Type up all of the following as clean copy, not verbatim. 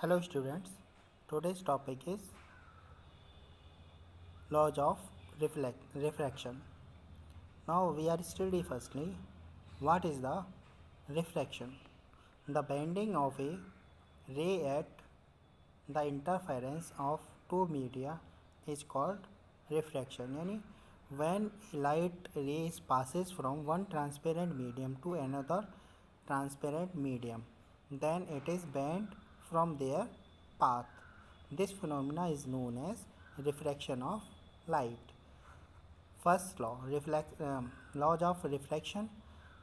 Hello students, today's topic is laws of refraction. Now we are study firstly what is the refraction. The bending of a ray at the interference of two media is called refraction. यानी when light rays passes from one transparent medium to another transparent medium, then it is bent from their path. This phenomena is known as refraction of light. First law, laws of refraction.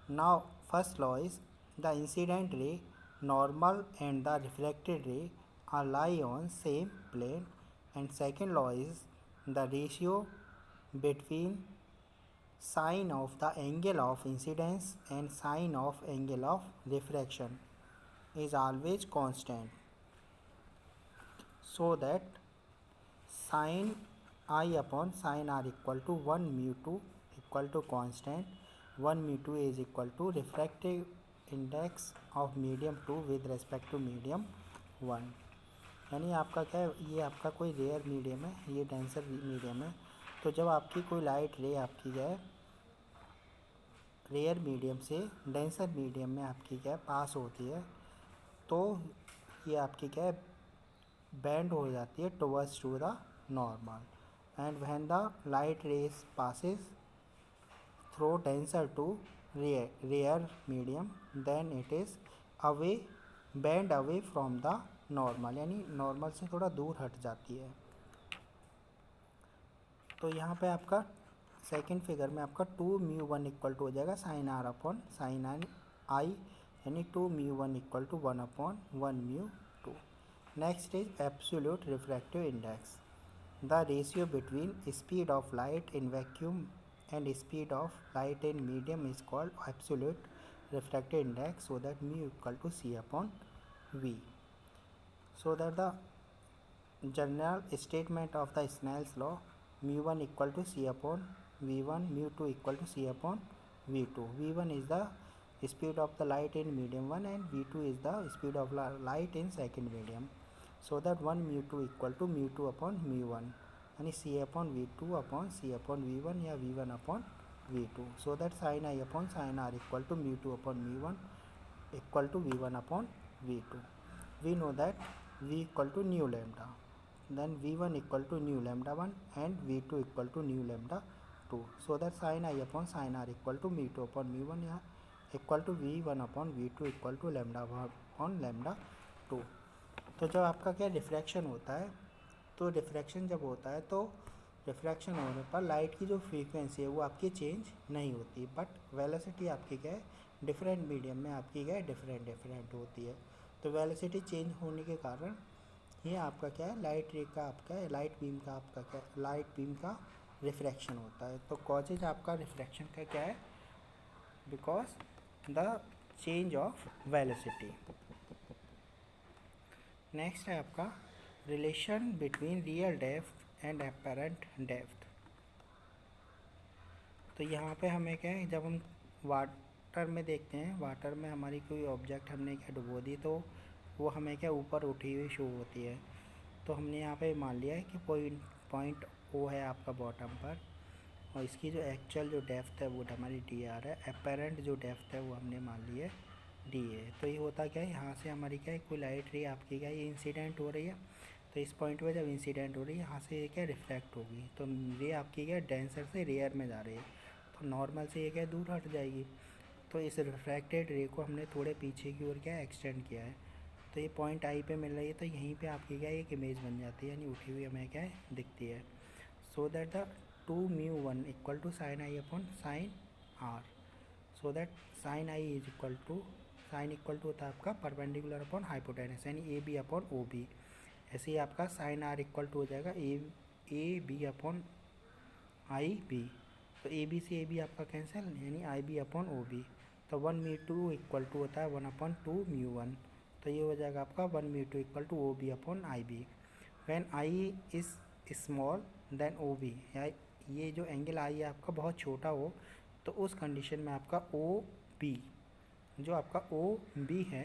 Now, first law is the incident ray, normal, and the refracted ray are lie on same plane. And second law is the ratio between sine of the angle of incidence and sine of angle of refraction is always constant, so that sine I upon sine r equal to 1 mu 2 equal to constant. 1 mu 2 is equal to refractive index of medium 2 with respect to medium 1. यानी आपका क्या है, ये आपका कोई rare medium है, ये denser medium है. तो जब आपकी कोई लाइट रे आपकी क्या है रेयर मीडियम से डेंसर मीडियम में आपकी क्या है पास होती है, तो ये आपकी क्या है bend हो जाती है towards to the normal. And when the light rays passes through denser to rare medium, then it is away bend away from the normal, यानी नॉर्मल से थोड़ा दूर हट जाती है. तो यहाँ पे आपका सेकंड फिगर में आपका 2 mu 1 इक्वल टू हो जाएगा sine R upon sine I, यानी 2 mu 1 equal to 1 upon 1 mu 2. Next is absolute refractive index. The ratio between speed of light in vacuum and speed of light in medium is called absolute refractive index, so that mu equal to c upon v. So that the general statement of the Snell's law, mu 1 equal to c upon v1, mu 2 equal to c upon v2. v1 is the speed of the light in medium 1 and v2 is the speed of light in second medium. So that 1 mu 2 equal to mu 2 upon mu 1, यानी c upon v2 upon c upon v1 या v1 upon v2. So that sin I upon sin r equal to mu 2 upon mu 1 equal to v1 upon v2. We know that v equal to nu lambda, then v1 equal to nu lambda 1 and v2 equal to nu lambda 2. So that sin I upon sin r equal to mu 2 upon mu 1 या equal to v1 upon v2 equal to lambda upon lambda 2. तो जब आपका क्या refraction होता है, तो refraction जब होता है तो रिफ्रैक्शन होने पर लाइट की जो फ्रीक्वेंसी है वो आपकी चेंज नहीं होती, बट वेलोसिटी आपकी क्या है डिफरेंट मीडियम में आपकी क्या है डिफरेंट होती है. तो वेलोसिटी चेंज होने के कारण ये आपका क्या है लाइट रे का आपका लाइट बीम का आपका क्या लाइट बीम का रिफ्रैक्शन होता है. तो कॉजेज आपका रिफ्रैक्शन का क्या है, because the change of velocity. Next है आपका relation between real depth and apparent depth. तो यहाँ पे हमें क्या है, जब हम वाटर में देखते हैं, वाटर में हमारी कोई ऑब्जेक्ट हमने क्या डुबो दी तो वो हमें क्या ऊपर उठी हुई शो होती है. तो हमने यहाँ पे मान लिया है कि पॉइंट ओ है आपका बॉटम पर, और इसकी जो एक्चुअल जो डेप्थ है वो हमारी डी आर है. अपेरेंट जो डेप्थ है वो हमने मान ली है डी है. तो ये होता क्या है, यहाँ से हमारी क्या है कोई लाइट रे आपकी क्या ये इंसिडेंट हो रही है, तो इस पॉइंट पे जब इंसिडेंट हो रही है यहाँ से ये क्या रिफ्लेक्ट होगी, तो रे आपकी क्या डेंसर से रेयर में जा रही है, तो नॉर्मल से ये क्या दूर हट जाएगी. तो इस रिफ्रैक्टेड रे को हमने थोड़े पीछे की ओर क्या एक्सटेंड किया है, तो ये पॉइंट आई पे मिल रही है, तो यहीं पे आपकी क्या एक इमेज बन जाती है, यानी उठी हुई हमें क्या है दिखती है. So that the 2 mu 1 equal to sine I upon sine R. So that sine I is equal to sine equal to होता है आपका परपेंडिकुलर अपॉन हाइपोटेनस, यानी A B upon O B. ऐसे ही आपका साइन आर इक्वल टू हो जाएगा A B upon I B. तो ए बी से ए बी आपका कैंसिल, यानी I B upon O B. तो 1 mu 2 इक्वल टू होता है 1 अपॉन 2 mu 1. तो ये हो जाएगा आपका 1 mu 2 equal to O B upon I B. When I is small than O B, या ये जो एंगल आई है आपका बहुत छोटा हो, तो उस कंडीशन में आपका ओ बी जो आपका ओ बी है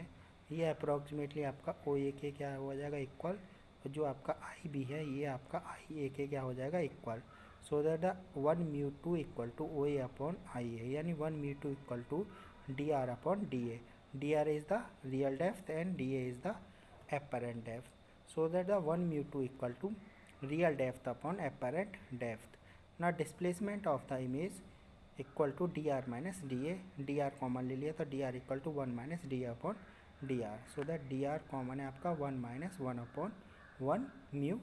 ये अप्रॉक्सीमेटली आपका ओ ए के क्या हो जाएगा इक्वल, और जो आपका आई बी है ये आपका आई ए के क्या हो जाएगा equal. So that the 1 mu two equal to O A upon I A, यानी 1 mu two equal to D R upon D A. D R is the real depth and D A is the apparent depth. So that the 1 mu 2 equal to real depth upon apparent depth. Now displacement of the image equal to dr minus dA. dr common ले लिया तो dr equal to 1 minus D upon dr. So that dr common है आपका 1 minus 1 upon 1 mu